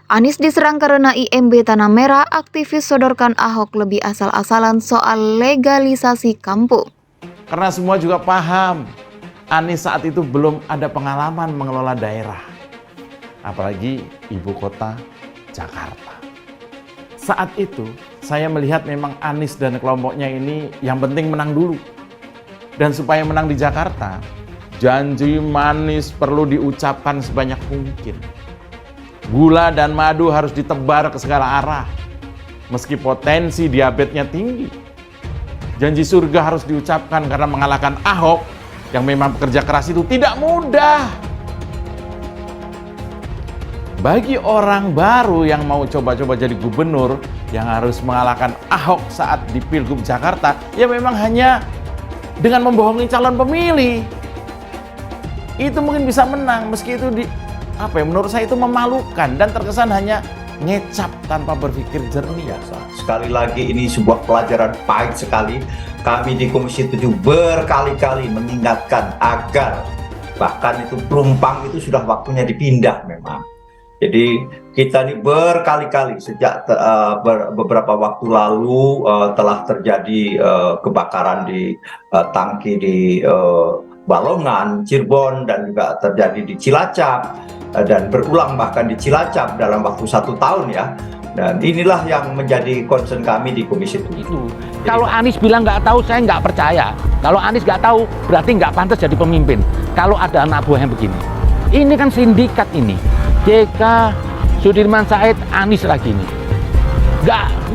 Anies diserang karena IMB Tanah Merah, aktivis sodorkan Ahok lebih asal-asalan soal legalisasi kampung. Karena semua juga paham, Anies saat itu belum ada pengalaman mengelola daerah, apalagi ibu kota Jakarta. Saat itu saya melihat memang Anies dan kelompoknya ini yang penting menang dulu. Dan supaya menang di Jakarta, janji manis perlu diucapkan sebanyak mungkin. Gula dan madu harus ditebar ke segala arah, meski potensi diabetesnya tinggi. Janji surga harus diucapkan karena mengalahkan Ahok yang memang pekerja keras itu tidak mudah. Bagi orang baru yang mau coba-coba jadi gubernur, yang harus mengalahkan Ahok saat di Pilgub Jakarta, ya memang hanya dengan membohongi calon pemilih. Itu mungkin bisa menang, meski itu menurut saya itu memalukan dan terkesan hanya ngecap tanpa berpikir jernih. Sekali lagi ini sebuah pelajaran pahit sekali. Kami di Komisi 7 berkali-kali mengingatkan agar bahkan itu Pelumpang itu sudah waktunya dipindah memang. Jadi kita ini berkali-kali sejak beberapa waktu lalu telah terjadi kebakaran di tangki di Balongan, Cirebon, dan juga terjadi di Cilacap dan berulang bahkan di Cilacap dalam waktu 1 tahun ya. Dan inilah yang menjadi concern kami di Komisi 7. Kalau Anies bilang nggak tahu, saya nggak percaya. Kalau Anies nggak tahu, berarti nggak pantas jadi pemimpin. Kalau ada anak buah yang begini, ini kan sindikat ini. JK, Sudirman Said, Anies lagi ini.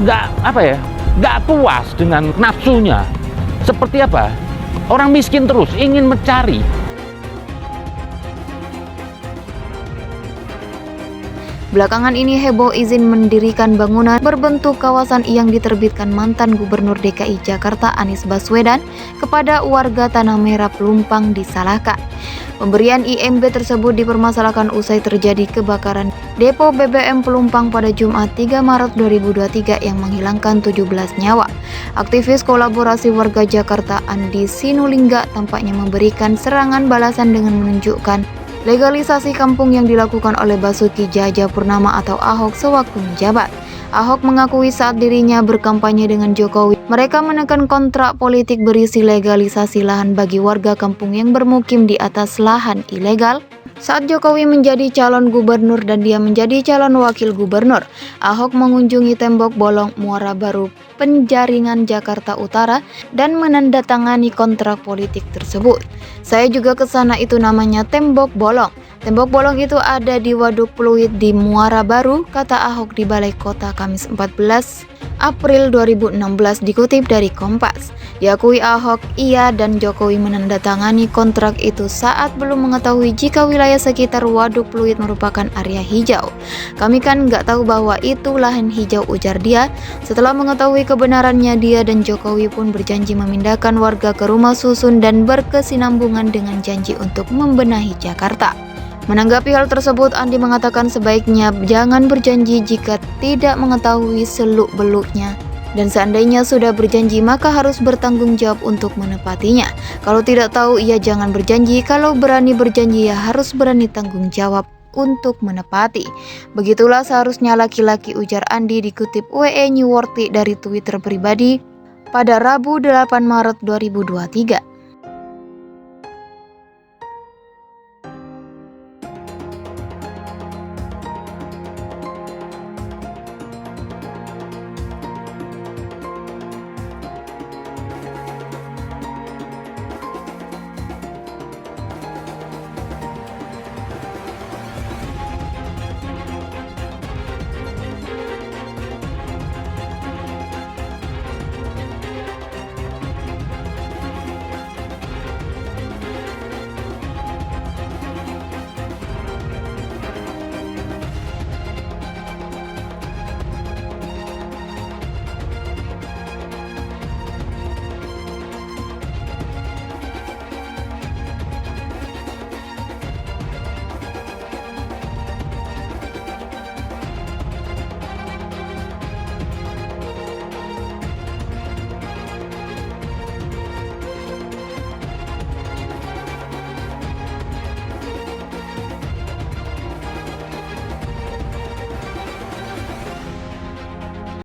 Nggak puas dengan nafsunya. Seperti apa? Orang miskin terus ingin mencari. Belakangan ini heboh izin mendirikan bangunan berbentuk kawasan yang diterbitkan mantan Gubernur DKI Jakarta Anies Baswedan kepada warga Tanah Merah Pelumpang disalahkan. Pemberian IMB tersebut dipermasalahkan usai terjadi kebakaran depo BBM Pelumpang pada Jumat 3 Maret 2023 yang menghilangkan 17 nyawa. Aktivis kolaborasi warga Jakarta Andi Sinulinga tampaknya memberikan serangan balasan dengan menunjukkan legalisasi kampung yang dilakukan oleh Basuki Cahayapurnama atau Ahok sewaktu menjabat. Ahok mengakui saat dirinya berkampanye dengan Jokowi, mereka menekan kontrak politik berisi legalisasi lahan bagi warga kampung yang bermukim di atas lahan ilegal. Saat Jokowi menjadi calon gubernur dan dia menjadi calon wakil gubernur, Ahok mengunjungi Tembok Bolong, Muara Baru, Penjaringan, Jakarta Utara dan menandatangani kontrak politik tersebut. Saya juga ke sana, itu namanya Tembok Bolong. Tembok Bolong itu ada di Waduk Pluit di Muara Baru, kata Ahok di Balai Kota Kamis 14 April 2016 dikutip dari Kompas. Diakui Ahok, ia dan Jokowi menandatangani kontrak itu saat belum mengetahui jika wilayah sekitar Waduk Pluit merupakan area hijau. Kami kan nggak tahu bahwa itu lahan hijau, ujar dia. Setelah mengetahui kebenarannya, dia dan Jokowi pun berjanji memindahkan warga ke rumah susun dan berkesinambungan dengan janji untuk membenahi Jakarta. Menanggapi hal tersebut, Andi mengatakan sebaiknya jangan berjanji jika tidak mengetahui seluk-beluknya. Dan seandainya sudah berjanji, maka harus bertanggung jawab untuk menepatinya. Kalau tidak tahu, ia jangan berjanji. Kalau berani berjanji, ya harus berani tanggung jawab untuk menepati. Begitulah seharusnya laki-laki, ujar Andi dikutip WE New World dari Twitter pribadi pada Rabu 8 Maret 2023.